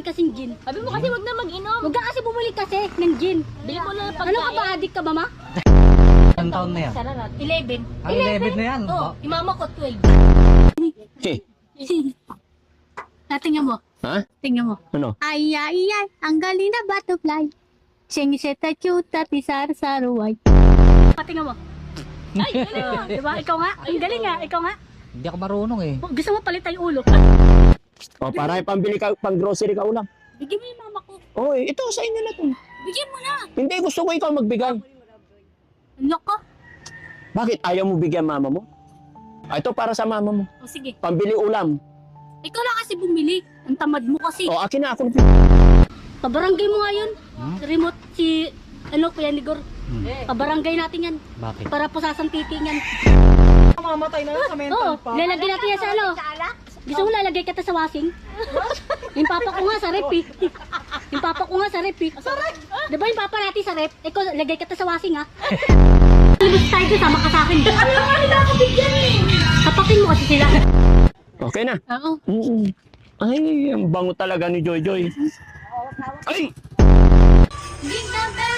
kasing gin. Sabi mo kasi wag na mag-inom. Huwag ka kasi bumili kasi ng gin. Bili mo na ng Ano ka pagkain. ba? Addict ka ba, ma? Anong taon na yan? 11. Ang 11 na yan. Oh, imama ko 12. Tingnan mo. Ha? Tingnan mo. Ano? Ay, ay, ay. Ang galing na butterfly. Sing seta cute at isar-saruay. Patingnan mo. Ay, galing mo. Diba? Ikaw nga. Ang galing nga. Ikaw nga. Hindi ako marunong eh. Gusto mo palitan yung ulo. O, para pambili ka, pang grocery ka ulam. Bigyan mo yung mama ko. Oy, ito sa inyo na to. Bigyan mo na. Hindi, gusto ko ikaw magbigay. Ano ka? Bakit ayaw mo bigyan mama mo? Ito para sa mama mo. O sige. Pambili ulam. Ikaw lang kasi bumili. Ang tamad mo kasi. O, akin na ako. Pabarangay mo nga yun. Remote si, Kuya Nigor. Pabarangay natin yan. Bakit? Para pusasan titi yan. Mamatay na sa Oo, lalagay natin yan sa ano. Gusto mo lalagay kita sa washing? Yung papa ko nga sa rep eh. Yung papa ko nga sa rep eh. Di ba yung papa natin sa rep? Ikaw, lagay kita sa washing ha. Ibig tayo doon, sama ka sa akin. Ano nga nila ako bigyan eh? Tapakin mo kasi sila. Okay na. Oo. Ay, ang bango talaga ni Joy Joy. Ay! Jingle bell!